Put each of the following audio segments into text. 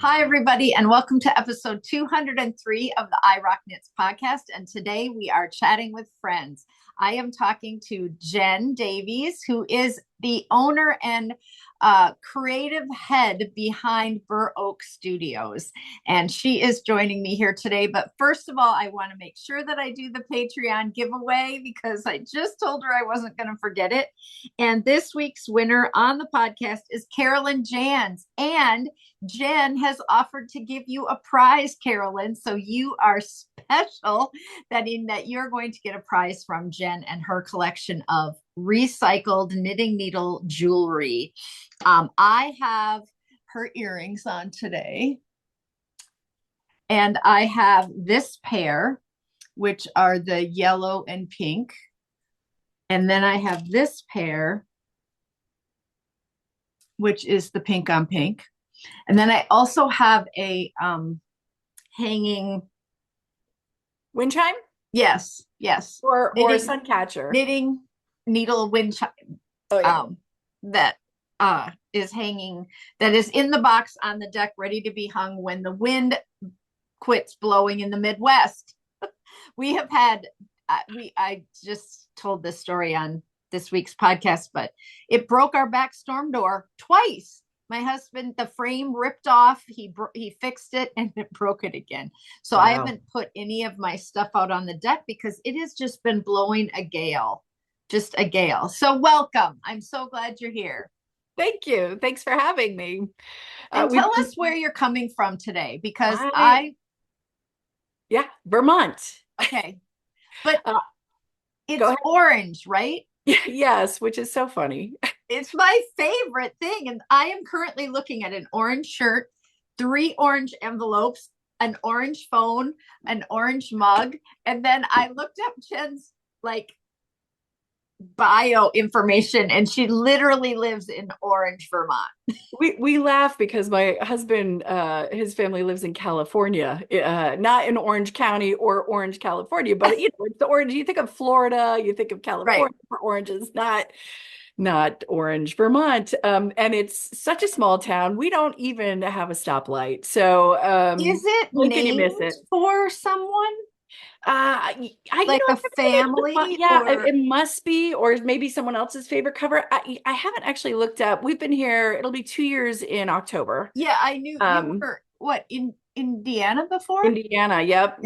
Hi, everybody, and welcome to episode 203 of the I Rock Knits podcast. And today we are chatting with friends. I am talking to Jen Davies, who is the owner and creative head behind Burr Oak Studios. And she is joining me here today. But first of all, I want to make sure that I do the Patreon giveaway because I just told her I wasn't going to forget it. And this week's winner on the podcast is Carolyn Jans. And Jen has offered to give you a prize, Carolyn. So you are special that you're going to get a prize from Jen and her collection of recycled knitting needle jewelry. I have her earrings on today. And I have this pair, which are the yellow and pink. And then I have this pair, which is the pink on pink. And then I also have a hanging wind chime? Yes. Or a sun catcher. Knitting needle wind chime. Oh, yeah. That is hanging, that is in the box on the deck, ready to be hung when the wind quits blowing in the Midwest. We have had, I just told this story on this week's podcast, but it broke our back storm door twice. My husband, the frame ripped off. He fixed it and it broke it again. So wow. I haven't put any of my stuff out on the deck because it has just been blowing a gale, just a gale. So welcome. I'm so glad you're here. Thank you. Thanks for having me. And tell us where you're coming from today, because yeah, Vermont. Okay. But it's orange, right? Yes, which is so funny. It's my favorite thing. And I am currently looking at an orange shirt, 3 orange envelopes, an orange phone, an orange mug. And then I looked up Jen's bio information, and she literally lives in Orange, Vermont. We laugh because my husband, his family lives in California, not in Orange County or Orange, California, but it's the orange. You think of Florida, you think of California right. For oranges, not Orange, Vermont. And it's such a small town. We don't even have a stoplight. So is it named for someone? Like a family? Yeah, it must be, or maybe someone else's favorite cover. I haven't actually looked up. We've been here. It'll be 2 years in October. Yeah, I knew you were in Indiana before? Indiana, yep.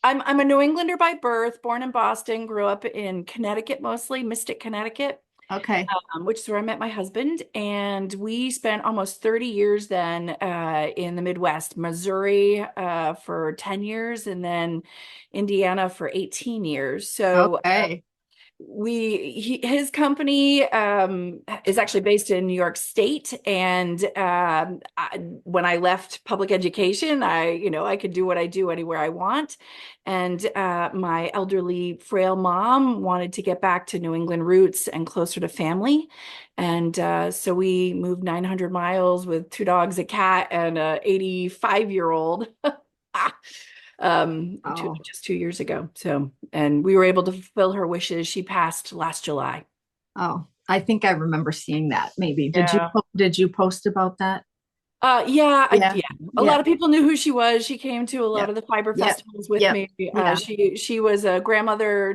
I'm a New Englander by birth, born in Boston, grew up in Connecticut, mostly Mystic, Connecticut. Okay. Which is where I met my husband. And we spent almost 30 years then in the Midwest, Missouri for 10 years, and then Indiana for 18 years. So okay. His company is actually based in New York State, and when I left public education, I could do what I do anywhere I want, and my elderly, frail mom wanted to get back to New England roots and closer to family, and so we moved 900 miles with 2 dogs, a cat, and a 85-year-old. Just 2 years ago. So, and we were able to fulfill her wishes. She passed last July. Oh, I think I remember seeing that. Maybe yeah. Did you post about that? Yeah. A lot of people knew who she was. She came to a lot of the fiber festivals with me. She was a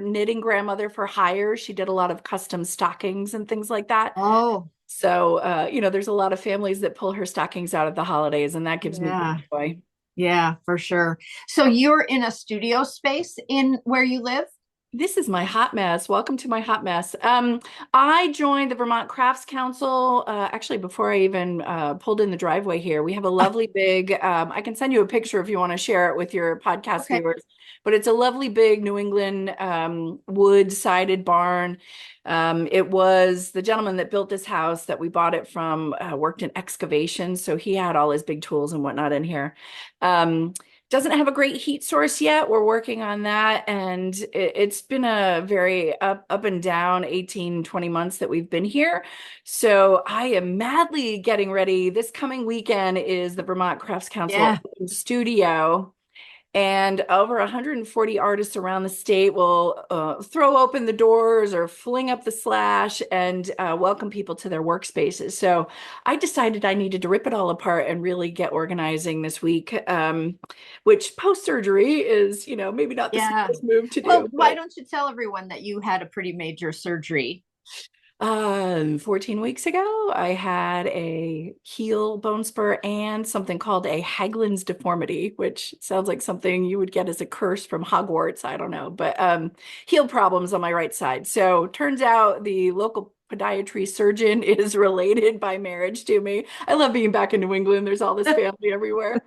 knitting grandmother for hire. She did a lot of custom stockings and things like that. Oh, so there's a lot of families that pull her stockings out at the holidays, and that gives me great joy. Yeah, for sure. So you're in a studio space in where you live? This is my hot mess. Welcome to my hot mess. I joined the Vermont Crafts Council actually before I even pulled in the driveway here. We have a lovely big, I can send you a picture if you want to share it with your podcast viewers, but it's a lovely big New England wood-sided barn. It was the gentleman that built this house that we bought it from, worked in excavation. So he had all his big tools and whatnot in here. Doesn't have a great heat source yet. We're working on that. And it's been a very up and down 18, 20 months that we've been here. So I am madly getting ready. This coming weekend is the Vermont Crafts Council studio. And over 140 artists around the state will throw open the doors or fling up the slash and welcome people to their workspaces. So I decided I needed to rip it all apart and really get organizing this week, which post-surgery is, maybe not the Yeah. smartest move to do, Well, why but don't you tell everyone that you had a pretty major surgery? 14 weeks ago, I had a heel bone spur and something called a Haglund's deformity, which sounds like something you would get as a curse from Hogwarts. I don't know, but heel problems on my right side. So turns out the local podiatry surgeon is related by marriage to me. I love being back in New England. There's all this family everywhere.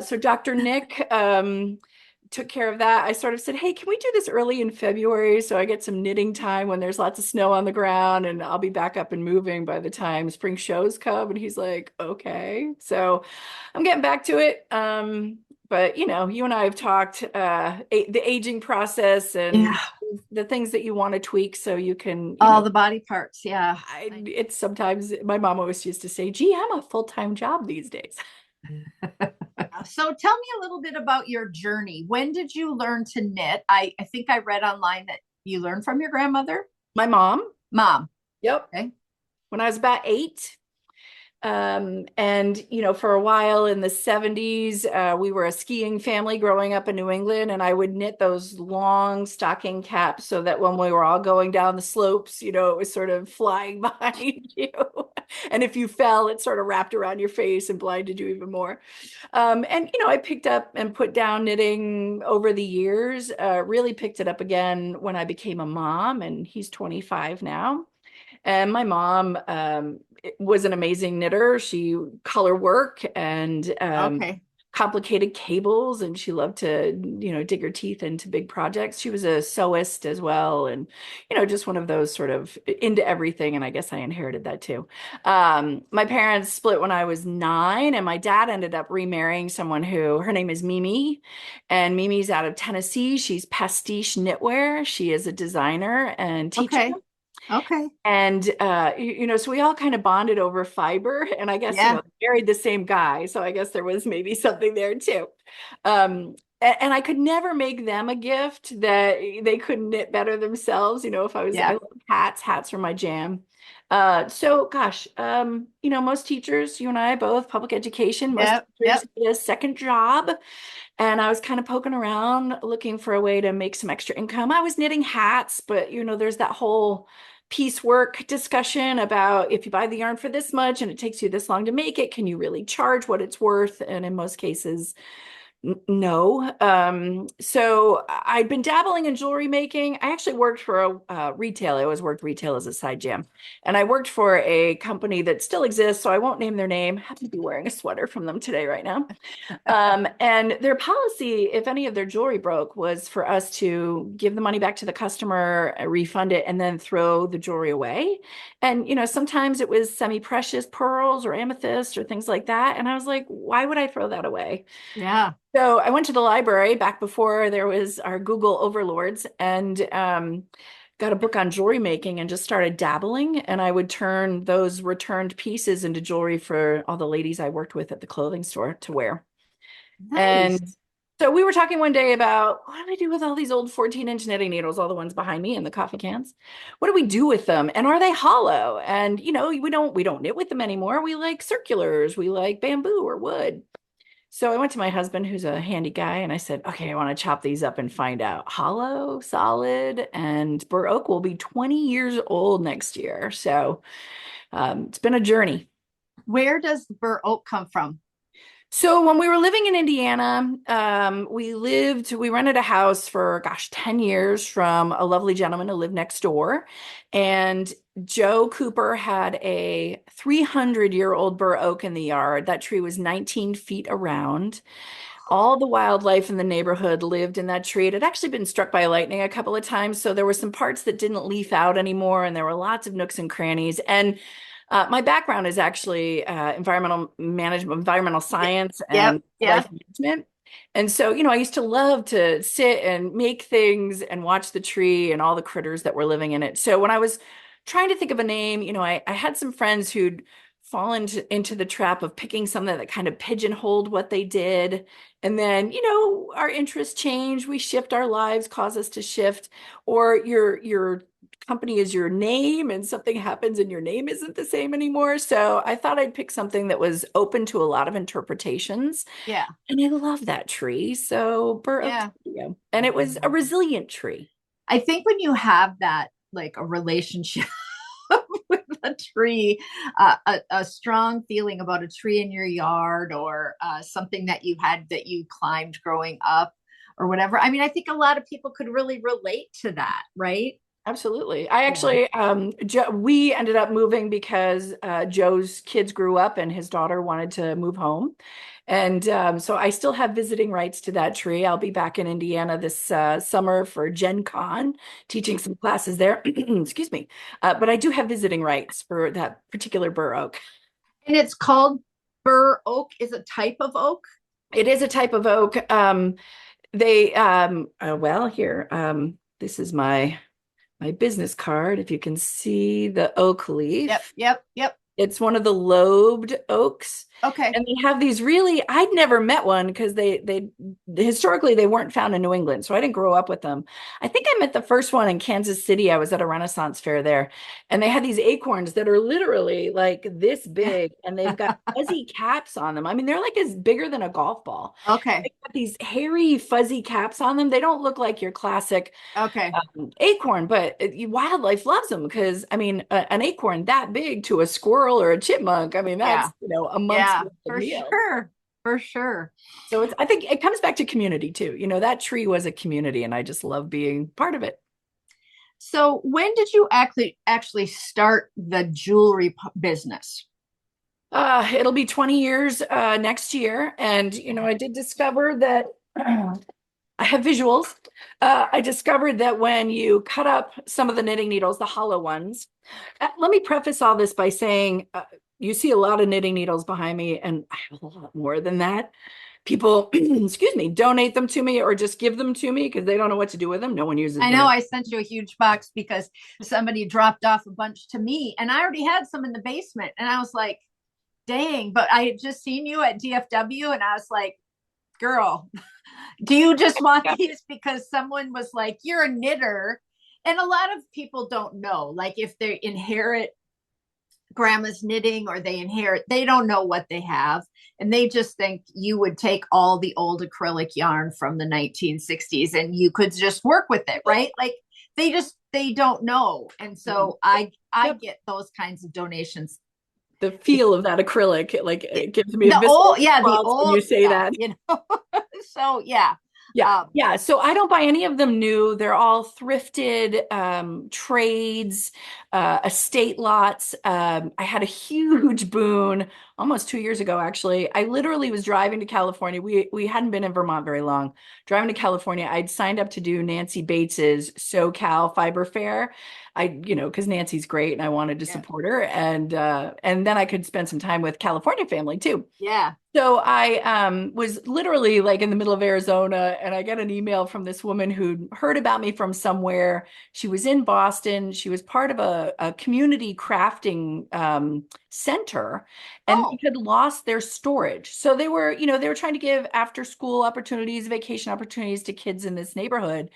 So Dr. Nick took care of that. I sort of said, hey, can we do this early in February so I get some knitting time when there's lots of snow on the ground and I'll be back up and moving by the time spring shows come? And he's like, okay. So I'm getting back to it. But you and I have talked the aging process and Yeah. the things that you want to tweak so you can, All the body parts. Yeah. it's sometimes my mom always used to say, gee, I'm a full-time job these days. So tell me a little bit about your journey. When did you learn to knit? I think I read online that you learned from your grandmother. My mom. Mom. Yep. Okay. When I was about 8. And for a while in the 70s, we were a skiing family growing up in New England, and I would knit those long stocking caps so that when we were all going down the slopes, it was sort of flying behind you. And if you fell, it sort of wrapped around your face and blinded you even more. And I picked up and put down knitting over the years, really picked it up again when I became a mom, and he's 25 now. And my mom was an amazing knitter. She color work and Okay. complicated cables, and she loved to, dig her teeth into big projects. She was a sewist as well, and just one of those sort of into everything. And I guess I inherited that too. My parents split when I was 9, and my dad ended up remarrying someone who her name is Mimi, and Mimi's out of Tennessee. She's pastiche knitwear. She is a designer and teacher. Okay. Okay. And so we all kind of bonded over fiber, and I guess Yeah. married the same guy, so I guess there was maybe something there too. And I could never make them a gift that they couldn't knit better themselves. I Yeah. love hats were my jam. So gosh, most teachers, you and I both, public education, most Yep. teachers Yep. get a second job. And I was kind of poking around looking for a way to make some extra income. I was knitting hats, but there's that whole piecework discussion about if you buy the yarn for this much and it takes you this long to make it, can you really charge what it's worth? And in most cases, no. So I'd been dabbling in jewelry making. I actually worked for a retail. I always worked retail as a side jam. And I worked for a company that still exists, so I won't name their name. I happen to be wearing a sweater from them today right now. And their policy, if any of their jewelry broke, was for us to give the money back to the customer, refund it, and then throw the jewelry away. And, sometimes it was semi-precious pearls or amethyst or things like that. And I was like, why would I throw that away? Yeah. So I went to the library back before there was our Google overlords, and got a book on jewelry making and just started dabbling. And I would turn those returned pieces into jewelry for all the ladies I worked with at the clothing store to wear. Nice. And so we were talking one day about what do we do with all these old 14-inch knitting needles, all the ones behind me in the coffee cans? What do we do with them? And are they hollow? And we don't knit with them anymore. We like circulars, we like bamboo or wood. So I went to my husband, who's a handy guy, and I said, okay, I want to chop these up and find out hollow, solid, and bur oak will be 20 years old next year. So it's been a journey. Where does the bur oak come from? So when we were living in Indiana, we rented a house for, 10 years from a lovely gentleman who lived next door. And Joe Cooper had a 300-year-old bur oak in the yard. That tree was 19 feet around. All the wildlife in the neighborhood lived in that tree. It had actually been struck by lightning a couple of times, so there were some parts that didn't leaf out anymore, and there were lots of nooks and crannies. And my background is actually environmental management, environmental science, Yep. and life Yep. management. And so, I used to love to sit and make things and watch the tree and all the critters that were living in it. So when I was trying to think of a name, I had some friends who'd fall into the trap of picking something that kind of pigeonholed what they did. And then, our interests change, we shift, our lives cause us to shift, or your company is your name and something happens and your name isn't the same anymore. So I thought I'd pick something that was open to a lot of interpretations. Yeah. And I love that tree. So bur oak Yeah. studio. And it was a resilient tree. I think when you have that, like a relationship with a tree, a strong feeling about a tree in your yard, or something that you had that you climbed growing up or whatever. I mean, I think a lot of people could really relate to that, right? Absolutely. I Yeah. actually, we ended up moving because Joe's kids grew up and his daughter wanted to move home. And so I still have visiting rights to that tree. I'll be back in Indiana this summer for Gen Con, teaching some classes there. Excuse me. But I do have visiting rights for that particular bur oak. And it's called bur oak, is a type of oak. It is a type of oak. Well, here, this is my business card. If you can see the oak Yep, leaf, yep, yep. it's one of the lobed oaks. Okay. And they have these really, I'd never met one because they historically they weren't found in New England. So I didn't grow up with them. I think I met the first one in Kansas City. I was at a Renaissance fair there. And they had these acorns that are literally like this big and they've got fuzzy caps on them. I mean, they're like as bigger than a golf ball. Okay. They've got these hairy, fuzzy caps on them. They don't look like your classic Okay. acorn, but wildlife loves them because I mean, an acorn that big to a squirrel or a chipmunk, I mean, that's Yeah. a month's Yeah, worth of for meal. sure. For sure. So I think it comes back to community too. That tree was a community, and I just love being part of it. So when did you actually start the jewelry business? It'll be 20 years next year, and I did discover that I have visuals. I discovered that when you cut up some of the knitting needles, the hollow ones, let me preface all this by saying you see a lot of knitting needles behind me, and I have a lot more than that. People, excuse me, donate them to me or just give them to me because they don't know what to do with them. No one uses I them. know I sent you a huge box because somebody dropped off a bunch to me, and I already had some in the basement. And I was like, dang, but I had just seen you at DFW, and I was like, girl, do you just want Yeah. these because someone was like, you're a knitter? And a lot of people don't know, like if they inherit grandma's knitting or they don't know what they have, and they just think you would take all the old acrylic yarn from the 1960s and you could just work with it, right? Like they don't know. And so I Yep. get those kinds of donations. The feel of that acrylic, it gives me a The visceral old, yeah, the response when you old say stuff, that. So yeah. Yeah, um yeah. So I don't buy any of them new. They're all thrifted trades, estate lots. I had a huge boon almost 2 years ago, actually. I literally was driving to California. We hadn't been in Vermont very long. Driving to California, I'd signed up to do Nancy Bates's SoCal Fiber Fair. Because Nancy's great and I wanted to yeah, support her, and then I could spend some time with California family too. yeah. So I was literally like in the middle of Arizona, and I got an email from this woman who heard about me from somewhere. She was in Boston. She was part of a community crafting center, and they Oh, had lost their storage. So they were trying to give after school opportunities, vacation opportunities to kids in this neighborhood.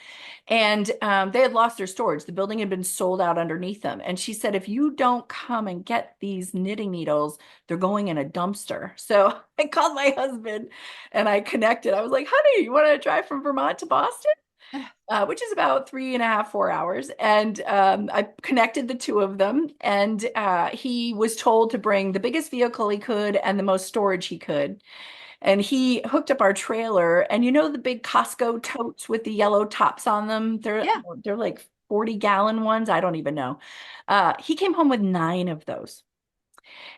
And they had lost their storage. The building had been sold out underneath them. And she said, if you don't come and get these knitting needles, they're going in a dumpster. So I called my husband and I connected. I was like, honey, you want to drive from Vermont to Boston? Which is about 3.5, 4 hours. And I connected the two of them. And he was told to bring the biggest vehicle he could and the most storage he could. And he hooked up our trailer. And the big Costco totes with the yellow tops on them? yeah. They're like 40-gallon ones. I don't even know. He came home with 9 of those.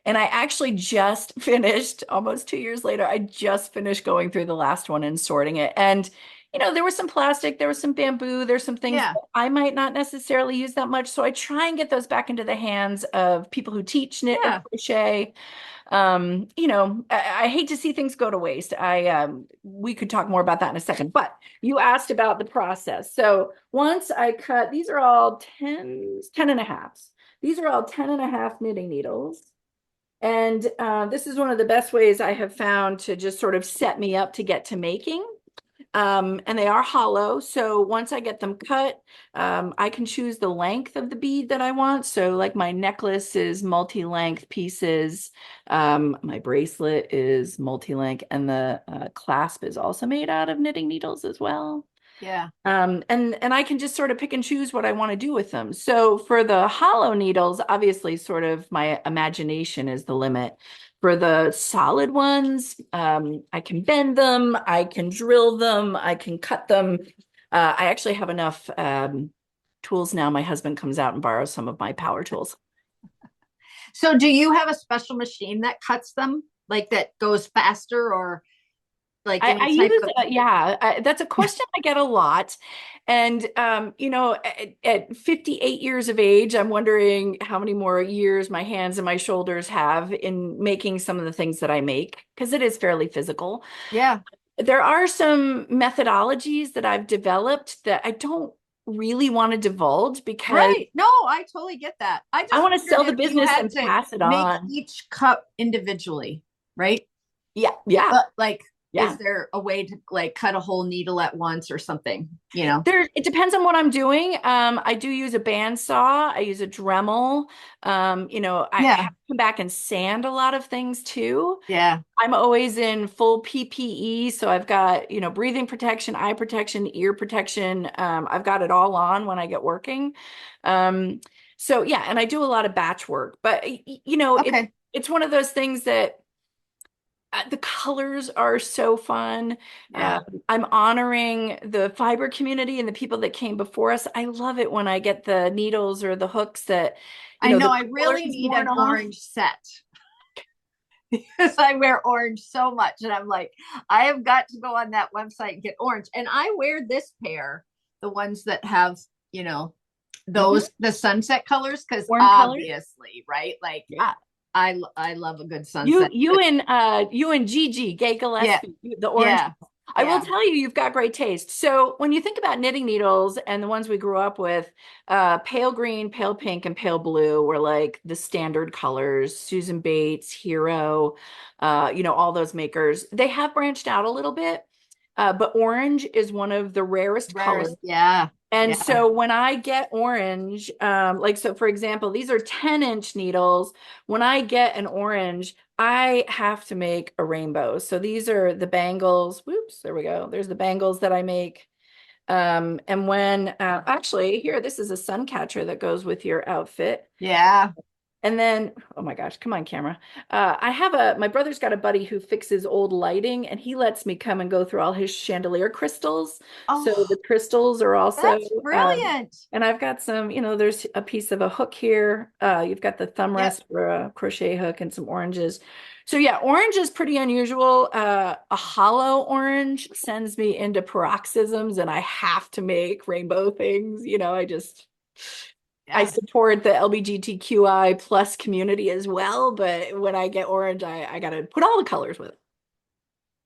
And I actually just finished, almost 2 years later, I just finished going through the last one and sorting it. And, there was some plastic, there was some bamboo, there's some things Yeah. that I might not necessarily use that much. So I try and get those back into the hands of people who teach knit or Yeah. crochet. I hate to see things go to waste. We could talk more about that in a second, but you asked about the process. So once I cut, these are all 10 and a halves. These are all 10 and a half knitting needles. And this is one of the best ways I have found to just sort of set me up to get to making. And they are hollow. So once I get them cut, I can choose the length of the bead that I want. So like my necklace is multi-length pieces. My bracelet is multi-length, and the clasp is also made out of knitting needles as well. Yeah. And I can just sort of pick and choose what I want to do with them. So for the hollow needles, obviously sort of my imagination is the limit. For the solid ones, I can bend them, I can drill them, I can cut them. I actually have enough tools now. My husband comes out and borrows some of my power tools. So do you have a special machine that cuts them, like that goes faster, or like I any type use, of? yeah, that's a question I get a lot. And, at 58 years of age, I'm wondering how many more years my hands and my shoulders have in making some of the things that I make, because it is fairly physical. Yeah. There are some methodologies that I've developed that I don't really want to divulge because Right. No, I totally get that. I I just want to wondered sell the if you business had and to pass it make on. each cup individually, right? Yeah, yeah, But like, yeah. is there a way to like cut a whole needle at once or something, you know? It depends on what I'm doing. I do use a bandsaw. I use a Dremel. I Yeah. have to come back and sand a lot of things too. Yeah. I'm always in full PPE, so I've got, breathing protection, eye protection, ear protection. I've got it all on when I get working. Um, so yeah, and I do a lot of batch work, but Okay. it's one of those things that the colors are so fun. Uh, Yeah. I'm honoring the fiber community and the people that came before us. I love it when I get the needles or the hooks that, I know the I color really is need worn an off. orange set because I wear orange so much. And I'm like, I have got to go on that website and get orange. And I wear this pair, the ones that have, you know, Mhm. those, the sunset colors, because Warm colors. obviously, right? Like Yeah. I love a good You sunset. you and you and Gigi Gay Yeah. Gillespie, the orange. Yeah. I will Yeah. tell you, you've got great taste. So when you think about knitting needles and the ones we grew up with, pale green, pale pink, and pale blue were like the standard colors. Susan Bates, Hero, all those makers. They have branched out a little bit, but orange is one of the rarest colors. Rarest. Yeah. And Yeah. so when I get orange, so for example, these are 10-inch needles. When I get an orange, I have to make a rainbow. So these are the bangles. Whoops, there we go. There's the bangles that I make. And when actually here, this is a sun catcher that goes with your outfit. Yeah. And then, oh my gosh, come on, camera. My brother's got a buddy who fixes old lighting, and he lets me come and go through all his chandelier crystals. So Oh, the crystals are also, that's brilliant. and I've got some, there's a piece of a hook here. You've got the thumb Yep. rest for a crochet hook and some oranges. So yeah, orange is pretty unusual. A hollow orange sends me into paroxysms, and I have to make rainbow things. I Yeah. support the LGBTQI plus community as well, but when I get orange, I gotta put all the colors with it.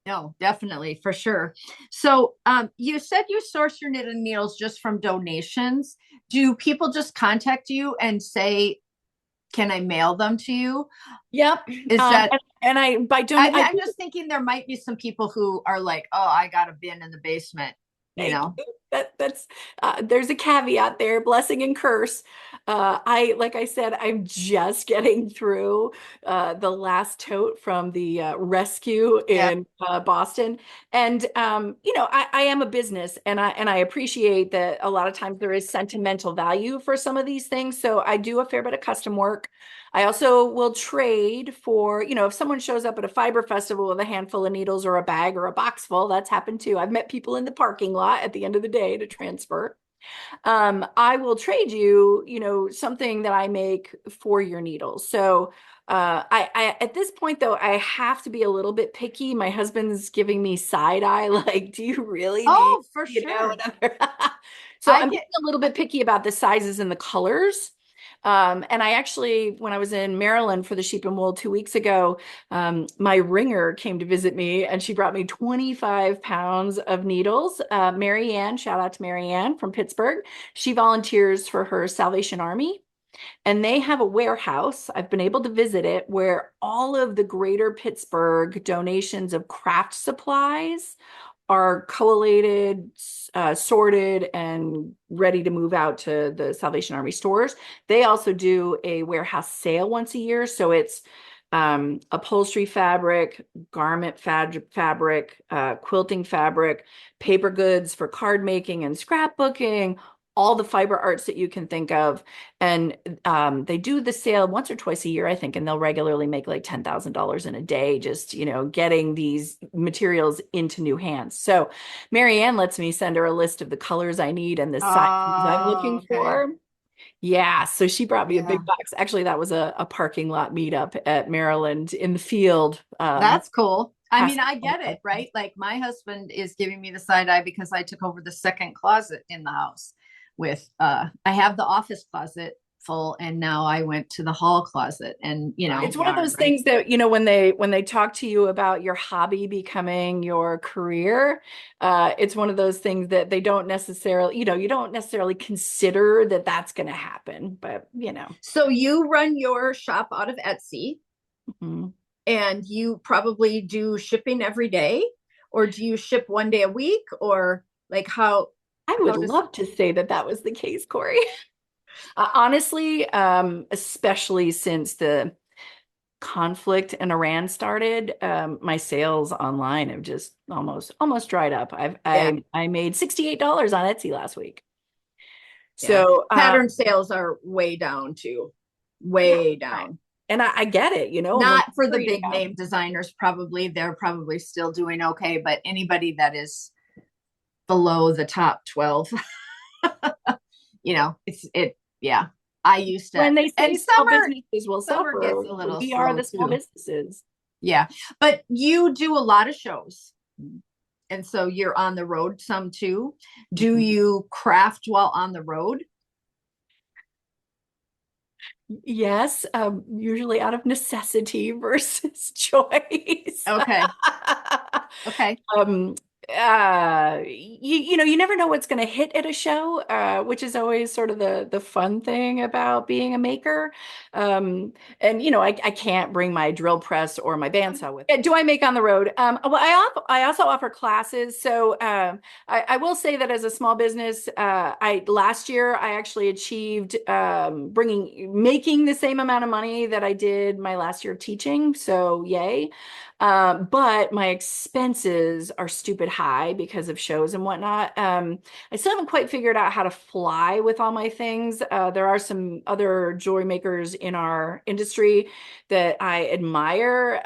No, definitely, for sure. So, you said you source your knitting needles just from donations. Do people just contact you and say, "Can I mail them to you?" Yep. Is that? And I by donate I I'm just thinking there might be some people who are like, "Oh, I got a bin in the basement," you Thank know? you. That's there's a caveat there, blessing and curse. Like I said, I'm just getting through the last tote from the rescue Yeah. in Boston, and I am a business, and I appreciate that a lot of times there is sentimental value for some of these things. So I do a fair bit of custom work. I also will trade for, if someone shows up at a fiber festival with a handful of needles or a bag or a box full, that's happened too. I've met people in the parking lot at the end of the day to transfer. I will trade you, something that I make for your needles. So I at this point though, I have to be a little bit picky. My husband's giving me side eye, like, do you really need, Oh, for sure. whatever. So I I'm being get. a little bit picky about the sizes and the colors. And I actually, when I was in Maryland for the sheep and wool 2 weeks ago, my ringer came to visit me and she brought me 25 pounds of needles. Mary Ann, shout out to Mary Ann from Pittsburgh. She volunteers for her Salvation Army. And they have a warehouse. I've been able to visit it where all of the greater Pittsburgh donations of craft supplies are collated, sorted, and ready to move out to the Salvation Army stores. They also do a warehouse sale once a year. So it's upholstery fabric, garment fabric, quilting fabric, paper goods for card making and scrapbooking, all the fiber arts that you can think of. And they do the sale once or twice a year, I think, and they'll regularly make like $10,000 in a day, just, getting these materials into new hands. So Marianne lets me send her a list of the colors I need and the sizes I'm Oh, looking okay. for. Yeah, so she brought me a Yeah. big box. Actually, that was a parking lot meetup at Maryland in the field. That's cool. I mean, Past I get it, right? Like my husband is giving me the side eye because I took over the second closet in the house with I have the office closet full and now I went to the hall closet and It's one of yarn, those right? things that, when they talk to you about your hobby becoming your career, it's one of those things that they don't necessarily, you don't necessarily consider that that's going to happen, but. So you run your shop out of Etsy Mhm. and you probably do shipping every day, or do you ship one day a week, or like I would how does love to say that that was the case, Cori. Honestly, especially since the conflict in Iran started, my sales online have just almost dried up. yeah, I made $68 on Etsy last week. yeah, So pattern sales are way down too, yeah, way right. down. And I get it, when Not for the you big name designers, probably they're probably still doing okay, but anybody that is below the top 12, yeah. I used to, when they and say small businesses will summer gets suffer, a little we are slow the small too. businesses. Yeah, but you do a lot of shows, and so you're on the road some too. Do Mhm. you craft while on the road? Yes, usually out of necessity versus choice. Okay, okay. Um, you never know what's going to hit at a show, which is always sort of the fun thing about being a maker. And I can't bring my drill press or my bandsaw with. Do I make on the road? Well, I also offer classes. So I will say that as a small business, I last year I actually achieved making the same amount of money that I did my last year of teaching. So yay. But my expenses are stupid high because of shows and whatnot. I still haven't quite figured out how to fly with all my things. There are some other jewelry makers in our industry that I admire.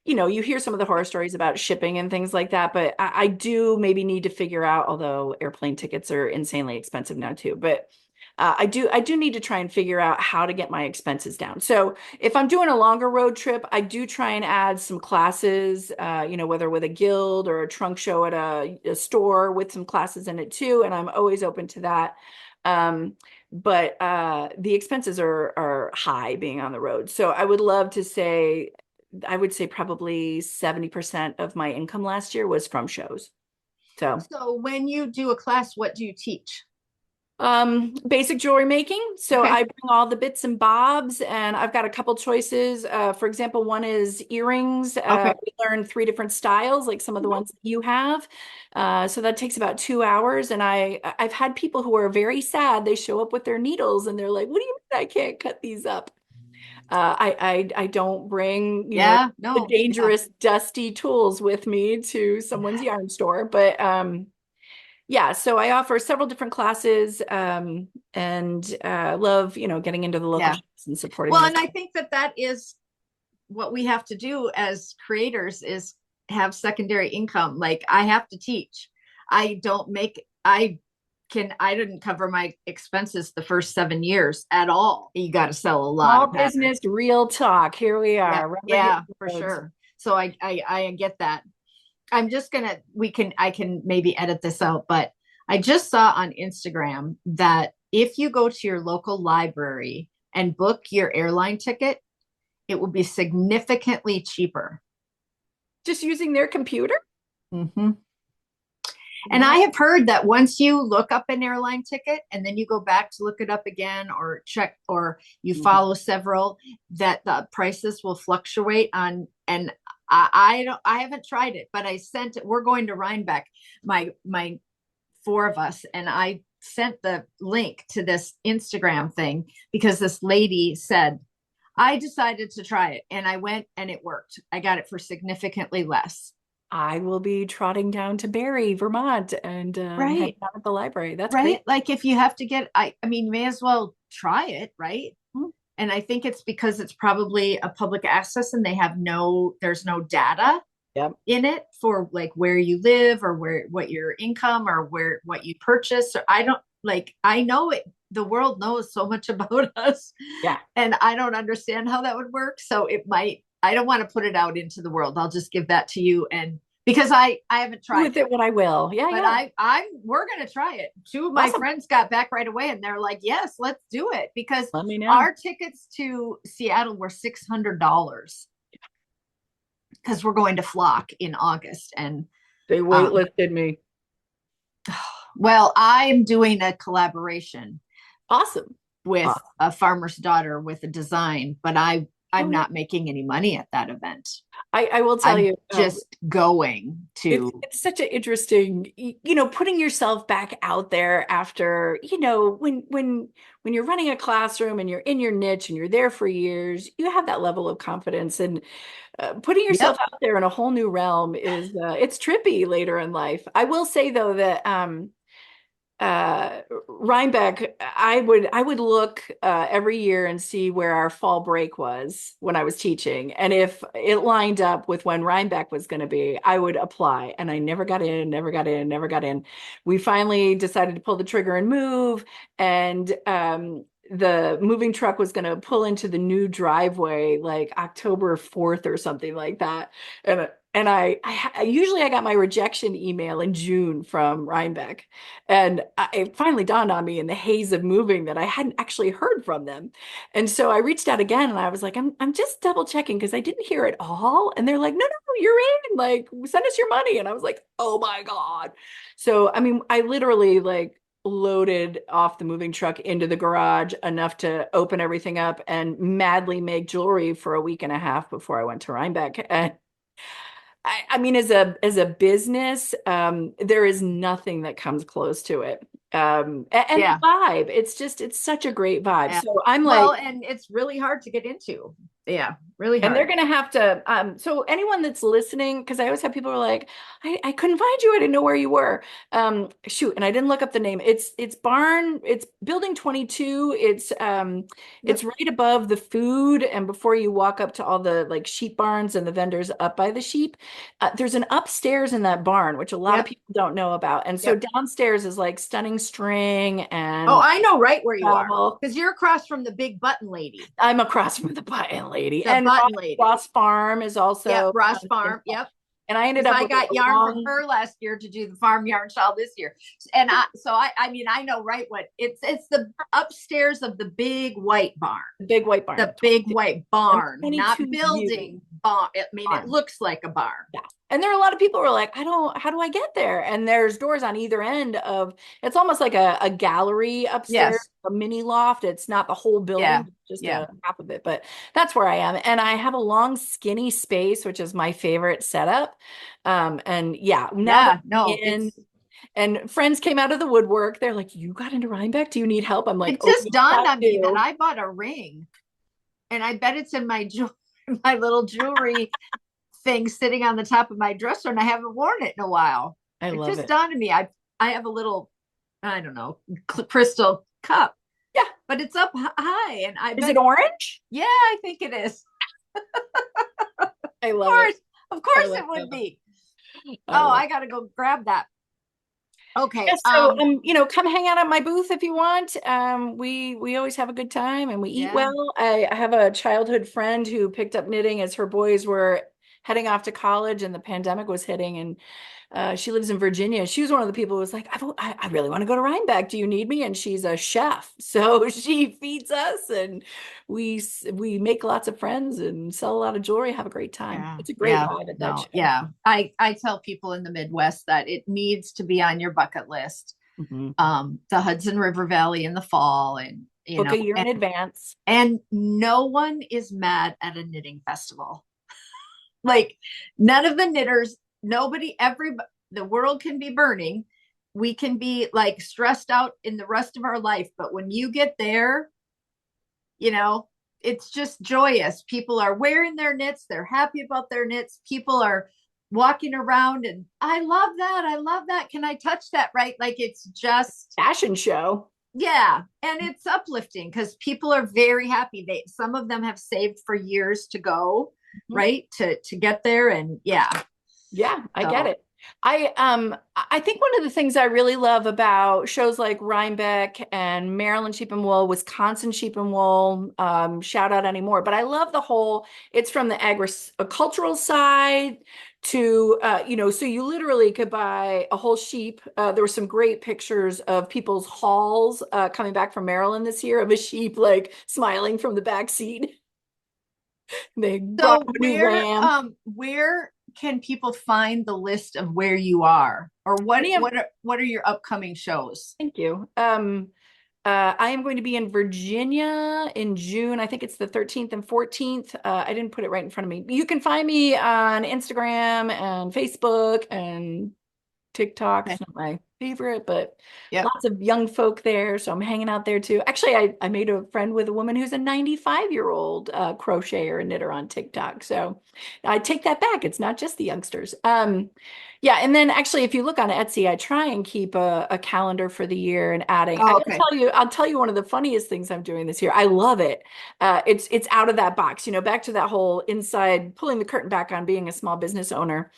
You hear some of the horror stories about shipping and things like that, but I do maybe need to figure out, although airplane tickets are insanely expensive now too, but I do need to try and figure out how to get my expenses down. So if I'm doing a longer road trip, I do try and add some classes, whether with a guild or a trunk show at a store with some classes in it too. And I'm always open to that. But the expenses are high being on the road. So I would say probably 70% of my income last year was from shows. So So when you do a class, what do you teach? basic jewelry making. So Okay. I bring all the bits and bobs, and I've got a couple choices. For example, one is earrings. Okay. We learn 3 different styles, like some of the Mhm. ones that you have. So that takes about 2 hours. And I've had people who are very sad. They show up with their needles and they're like, "What do you mean I can't cut these up?" I don't bring, Yeah, the no, yeah, dangerous, dusty tools with me to someone's yarn store, but yeah, so I offer several different classes, and love, getting into the local yeah. shops and supporting Well, those. and I think that that is what we have to do as creators is have secondary income. Like I have to teach. I don't make, I didn't cover my expenses the first 7 years at all. You got to sell a lot Small of patterns. business, real talk. Here we Yeah, are, rubber hit yeah, the for roads. sure. So I get that. I'm just gonna I can maybe edit this out, but I just saw on Instagram that if you go to your local library and book your airline ticket, it will be significantly cheaper. Just using their computer? Mm-hmm. And I Yeah. have heard that once you look up an airline ticket and then you go back to look it up again or check or you Mhm. follow several, that the prices will fluctuate on. And I don't, I haven't tried it, but I sent it. We're going to Rhinebeck, my four of us, and I sent the link to this Instagram thing because this lady said, I decided to try it and I went and it worked. I got it for significantly less. I will be trotting down to Barry, Vermont, and hanging Right. out at the library. That's great. Right. Like if you have to get, I mean, may as well try it. Right. Mm. And I think it's because it's probably a public access and they have there's no data Yep. in it for like where you live or what your income or what you purchase. Or I don't like, I know it, the world knows so much about us Yeah. and I don't understand how that would work. So I don't want to put it out into the world. I'll just give that to you. And because I haven't Do tried with it, it what I will. Yeah, but yeah. we're going to try it. Two of my Awesome. friends got back right away and they're like, yes, let's do it because Let me know. our tickets to Seattle were $600 because we're going to Flock in August. And They um, waitlisted me. well, I'm doing a collaboration Awesome. with Awesome. a farmer's daughter with a design, but I'm Oh, yeah. not making any money at that event. I will tell I'm you, just going to. it's such an interesting, putting yourself back out there after, when you're running a classroom and you're in your niche and you're there for years, you have that level of confidence and putting yourself Yep. out there in a whole new realm is it's trippy later in life. I will say though that Rhinebeck, I would look every year and see where our fall break was when I was teaching, and if it lined up with when Rhinebeck was going to be, I would apply. And I never got in, never got in, never got in. We finally decided to pull the trigger and move, and the moving truck was going to pull into the new driveway like October 4th or something like that, and usually I got my rejection email in June from Rhinebeck. And it finally dawned on me in the haze of moving that I hadn't actually heard from them. And so I reached out again and I was like, I'm just double checking because I didn't hear it all. And they're like, no, no, you're in. Like, send us your money. And I was like, oh my God. So, I mean, I literally like loaded off the moving truck into the garage enough to open everything up and madly make jewelry for a week and a half before I went to Rhinebeck. And I mean, as a business, there is nothing that comes close to it. And the Yeah. vibe, it's such a great vibe. Yeah. So I'm Well, like, and it's really hard to get into. Yeah, really and they're hard. gonna have to, so anyone that's listening, because I always have people who are like, I couldn't find you, I didn't know where you were. Shoot, and I didn't look up the name. It's building 22. It's Yep. right above the food, and before you walk up to all the like sheep barns and the vendors up by the sheep, there's an upstairs in that barn, which a lot of Yep. people don't know about. And so Yep. downstairs is like stunning string Oh, and I know right where you are travel. because you're across from the big button lady. I'm across from the button lady. The And button lady. Ross Farm is Yep, also Ross Farm. Yep. and I ended Because up I with got a yarn from long her last year to do the farm yarn shawl this year. And I mean, I know right what it's the upstairs of the big white barn. big white barn. The big white And barn, not 22 view building barn. I mean, it barn. looks like a barn. Yeah. And there are a lot of people who are like, how do I get there? And there's doors on either end of it's almost like a gallery upstairs, Yes. a mini loft. It's not the whole Yeah. building, just Yeah. a half of it. But that's where I am. And I have a long, skinny space, which is my favorite setup. And yeah, now that Yeah. I'm No, in and friends came out of the woodwork, they're like, you got into Rhinebeck? Do you need help? I'm like, it oh, just yes, dawned I on me that do. I bought a ring and I bet it's in my my little jewelry thing sitting on the top of my dresser and I haven't worn it in a while. I It love just it. dawned on me. I have a little, I don't know, crystal cup, Yeah. but it's up high and I Is bet it orange? yeah, I think it is. I Of love it. course. Of I course love it would that. be. I Oh, love I got to go grab that. Yeah, Okay. so come hang out at my booth if you want. We always have a good time and we eat Yeah. well. I have a childhood friend who picked up knitting as her boys were heading off to college and the pandemic was hitting, and she lives in Virginia. She was one of the people who was like, I really want to go to Rhinebeck. Do you need me? And she's a chef. So she feeds us, and we make lots of friends and sell a lot of jewelry, have a great time. Yeah. It's a great Yeah. vibe at that No, show. yeah. I tell people in the Midwest that it needs to be on your bucket list. Mhm. The Hudson River Valley in the fall, and Book a year in advance. and no one is mad at a knitting festival. Like, none of the knitters, nobody, the world can be burning. We can be like stressed out in the rest of our life, but when you get there, you know, it's just joyous. People are wearing their knits, they're happy about their knits. People are walking around, and I love that. I love that. Can I touch that? Right? Like, it's just, Fashion show. yeah, and it's uplifting because people are very happy. Some of them have saved for years to go, Mhm. right? To get there. And yeah. Yeah, I get So it. I think one of the things I really love about shows like Rhinebeck and Maryland Sheep and Wool, Wisconsin Sheep and Wool, shout out anymore, but I love the whole, it's from the agricultural side to so you literally could buy a whole sheep. There were some great pictures of people's hauls coming back from Maryland this year of a sheep like smiling from the back seat. They brought so a new lamb. where can people find the list of where you are, or Any of what are your upcoming shows? Thank you. I am going to be in Virginia in June. I think it's the 13th and 14th. I didn't put it right in front of me. You can find me on Instagram and Facebook and TikTok's Okay. not my favorite, but Yep. lots of young folk there. So I'm hanging out there too. Actually, I made a friend with a woman who's a 95-year-old crocheter and knitter on TikTok. So I take that back. It's not just the youngsters. Yeah. And then actually, if you look on Etsy, I try and keep a calendar for the year and adding. Oh, okay. I'll tell you one of the funniest things I'm doing this year. I love it. It's out of that box, back to that whole inside, pulling the curtain back on being a small business owner.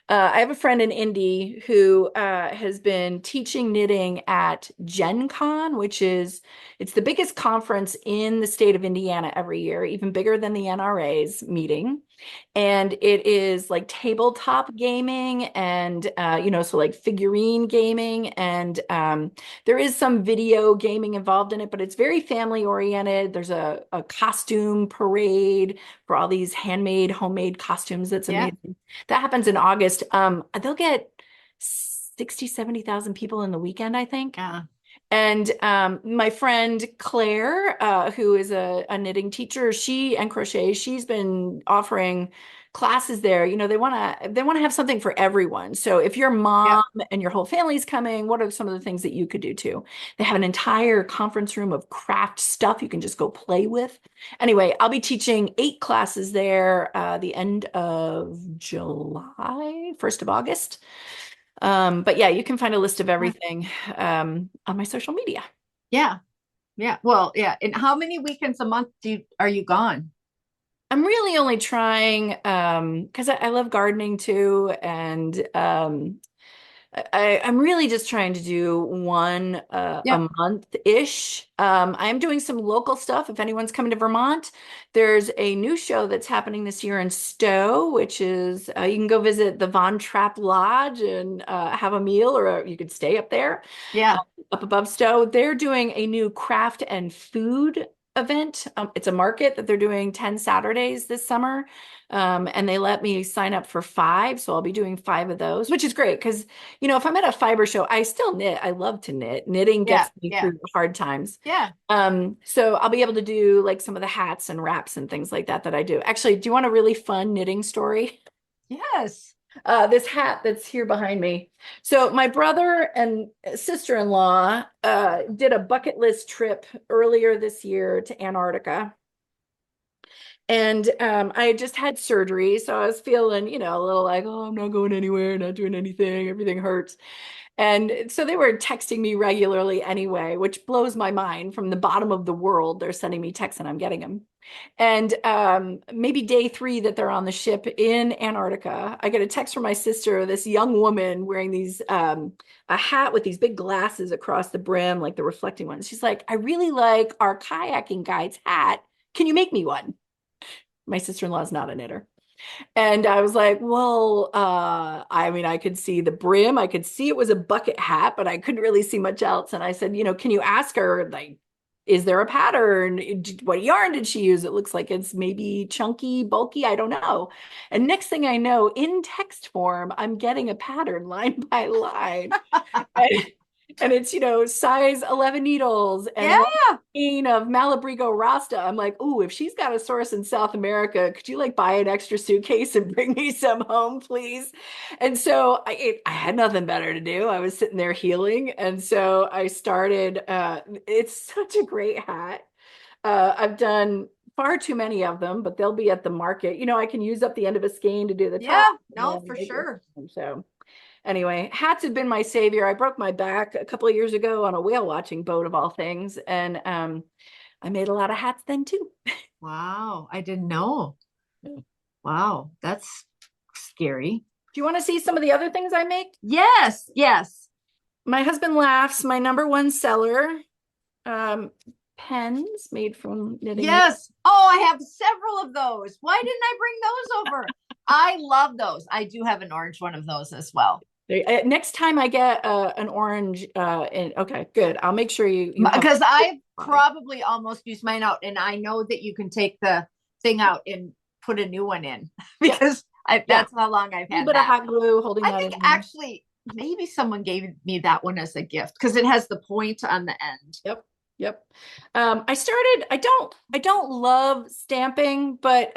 I have a friend in Indy who has been teaching knitting at Gen Con, it's the biggest conference in the state of Indiana every year, even bigger than the NRA's meeting. And it is like tabletop gaming and so like figurine gaming, and there is some video gaming involved in it, but it's very family oriented. There's a costume parade for all these homemade costumes. That's Yeah. amazing. That happens in August. They'll get 60, 70,000 people in the weekend, I think. Yeah. And my friend Claire, who is a knitting teacher, she and crochet, she's been offering classes there. They want to have something for everyone. So if your Yep. mom and your whole family's coming, what are some of the things that you could do too? They have an entire conference room of craft stuff you can just go play with. Anyway, I'll be teaching 8 classes there the end of July, 1st of August. But yeah, you can find a list of everything on my social media. Yeah. Yeah. Well, yeah. And how many weekends a month are you gone? I'm really only trying because I love gardening too, and I'm really just trying to do one Yep. a month-ish. I'm doing some local stuff. If anyone's coming to Vermont, there's a new show that's happening this year in Stowe, which is you can go visit the Von Trapp Lodge and have a meal, or you could stay up there, Yeah. up above Stowe. They're doing a new craft and food event. It's a market that they're doing 10 Saturdays this summer. And they let me sign up for 5. So I'll be doing 5 of those, which is great because, if I'm at a fiber show, I still knit. I love to knit. Knitting Yeah. gets me Yeah. through the hard times. Yeah. So I'll be able to do like some of the hats and wraps and things like that I do. Actually, do you want a really fun knitting story? Yes. This hat that's here behind me. So my brother and sister-in-law did a bucket list trip earlier this year to Antarctica. And I had just had surgery, so I was feeling, a little like, oh, I'm not going anywhere, not doing anything, everything hurts. And so they were texting me regularly anyway, which blows my mind. From the bottom of the world, they're sending me texts and I'm getting them. And maybe day 3 that they're on the ship in Antarctica, I get a text from my sister, this young woman wearing a hat with these big glasses across the brim, like the reflecting ones. She's like, I really like our kayaking guide's hat. Can you make me one? My sister-in-law is not a knitter. And I was like, well, I mean, I could see the brim. I could see it was a bucket hat, but I couldn't really see much else. And I said, can you ask her, like, is there a pattern? What yarn did she use? It looks like it's maybe chunky, bulky. I don't know. And next thing I know, in text form, I'm getting a pattern line by line. And, and it's, size 11 needles and Yeah. one skein of Malabrigo Rasta. I'm like, ooh, if she's got a source in South America, could you like buy an extra suitcase and bring me some home, please? And so I had nothing better to do. I was sitting there healing. And so I started, it's such a great hat. I've done far too many of them, but they'll be at the market. I can use up the end of a skein to do the Yeah. top. No, for sure. So anyway, hats have been my savior. I broke my back a couple of years ago on a whale watching boat of all things, and I made a lot of hats then too. Wow. I didn't know. Do Wow. That's scary. you want to see some of the other things I make? Yes. Yes. My husband laughs. My number one seller, um, pens made from knitting needles. Yes. Oh, I have several of those. Why didn't I bring those over? I love those. I do have an orange one of those as well. Next time I get an orange, okay, good. I'll make sure you have. Because I probably almost used mine out, and I know that you can take the thing out and put a new one in because that's how long I've had bit that. of hot glue holding I that think in. actually maybe someone gave me that one as a gift because it has the point on the end. Yep. Yep. I don't love stamping, but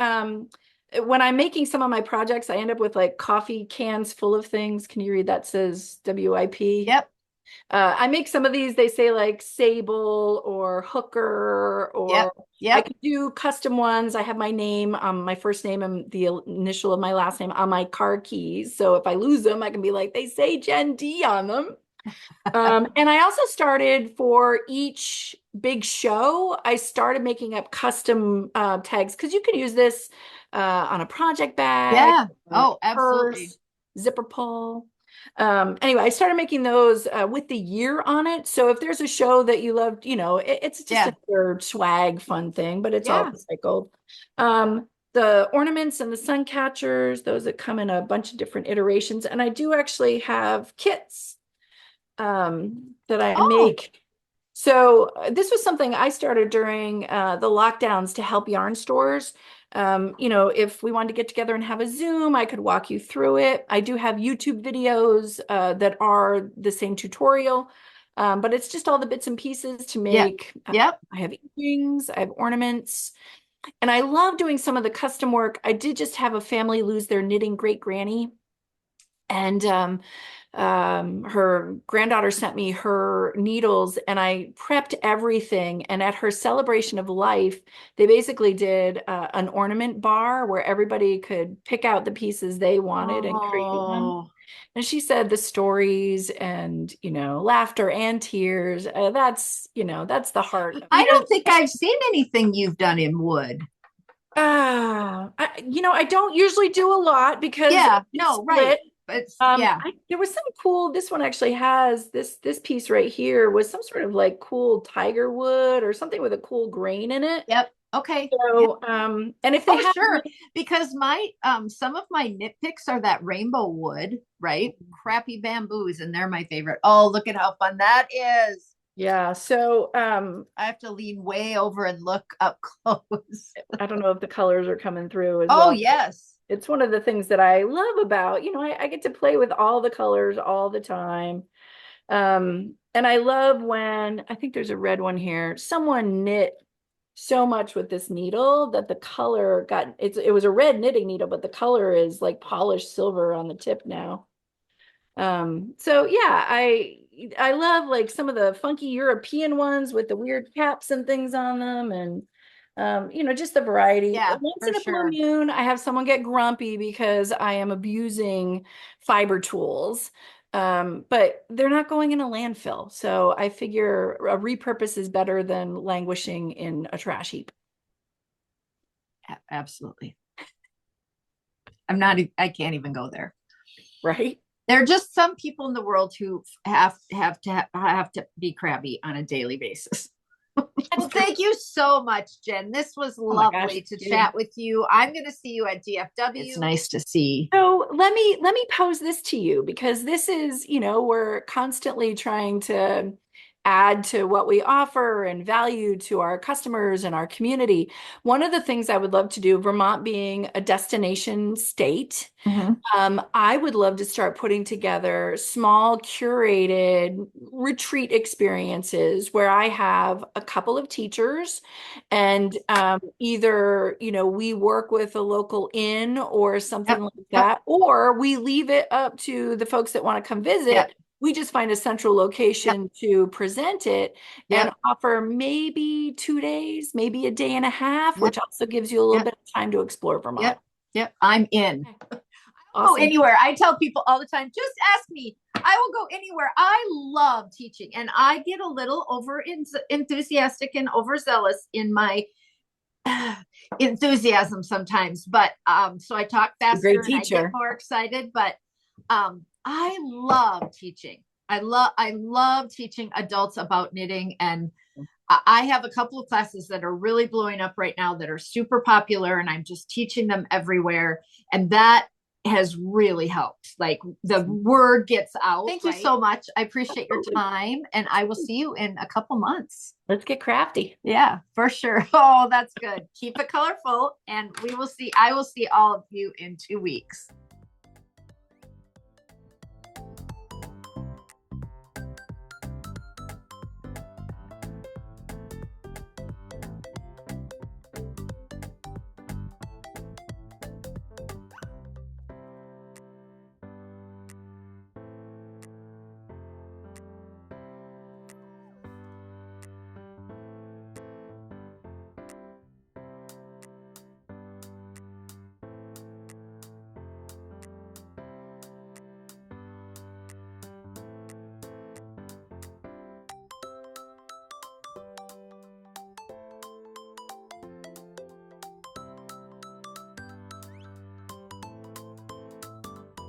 when I'm making some of my projects, I end up with like coffee cans full of things. Can you read that says WIP? Yep. I make some of these, they say like Sable or Hooker, or I could do custom ones. I have my name, my first name and the initial of my last name on my car keys. So if I lose them, I can be like, they say Jen D on them. And I also started for each big show, I started making up custom tags because you can use this on a project bag, Yeah. Oh, absolutely. purse, zipper pull. Anyway, I started making those with the year on it. So if there's a show that you loved, it's just another swag fun thing, but it's all recycled. The ornaments and the sun catchers, those that come in a bunch of different iterations. And I do actually have kits that I make. So this was something I started during the lockdowns to help yarn stores. If we wanted to get together and have a Zoom, I could walk you through it. I do have YouTube videos that are the same tutorial, but it's just all the bits and pieces to make. Yep. I have earrings, I have ornaments, and I love doing some of the custom work. I did just have a family lose their knitting great granny, and her granddaughter sent me her needles and I prepped everything. And at her celebration of life, they basically did an ornament bar where everybody could pick out the pieces they wanted and create them. And she said the stories and, laughter and tears, that's the heart. I don't think I've seen anything you've done in wood. I don't usually do a lot because right. There was some cool, this one actually has this piece right here was some sort of like cool tiger wood or something with a cool grain in it. Yep. Okay. So and if they have sure, because my some of my knit picks are that rainbow wood, right? Crappy bamboos, and they're my favorite. Oh, look at how fun that is. Yeah, so I have to lean way over and look up close. I don't know if the colors are coming through as well. Oh yes. It's one of the things that I love about, I get to play with all the colors all the time. And I love when, I think there's a red one here, someone knit so much with this needle that the color it was a red knitting needle, but the color is like polished silver on the tip now. So yeah, I love like some of the funky European ones with the weird caps and things on them, and just the variety. Once in a blue moon, I have someone get grumpy because I am abusing fiber tools. But they're not going in a landfill. So I figure a repurpose is better than languishing in a trash heap. Absolutely. I can't even go there. Right. There are just some people in the world who have to be crabby on a daily basis. Well, thank you so much, Jen. This was Oh my gosh, lovely to chat with you. I'm going to see you at DFW. It's nice to see. So let me pose this to you because this is, we're constantly trying to add to what we offer and value to our customers and our community. One of the things I would love to do, Vermont being a destination state, Mhm. I would love to start putting together small curated retreat experiences where I have a couple of teachers and either, we work with a local inn or something Yep. like Yep. that, or we leave it up to the folks that want to come Yep. visit. We just find a central Yep. location to present it and Yep. offer maybe 2 days, maybe a day and a half, Yep. which also gives you a little Yep. bit of time to explore Vermont. Yep. Yep. I'm in. Okay. Go Awesome. anywhere. I tell people all the time, just ask me. I will go anywhere. I love teaching, and I get a little over enthusiastic and overzealous in my enthusiasm sometimes. But so I talk A great faster and I get teacher. more excited. But I love teaching. I love teaching adults about knitting, and I have a couple of classes that are really blowing up right now that are super popular, and I'm just teaching them everywhere. And that has really helped. Like the word gets out. Thank you so much. I appreciate your time, and I will see you in a couple months. Let's get crafty. Yeah, for sure. Oh, that's good. Keep it colorful, and I will see all of you in 2 weeks.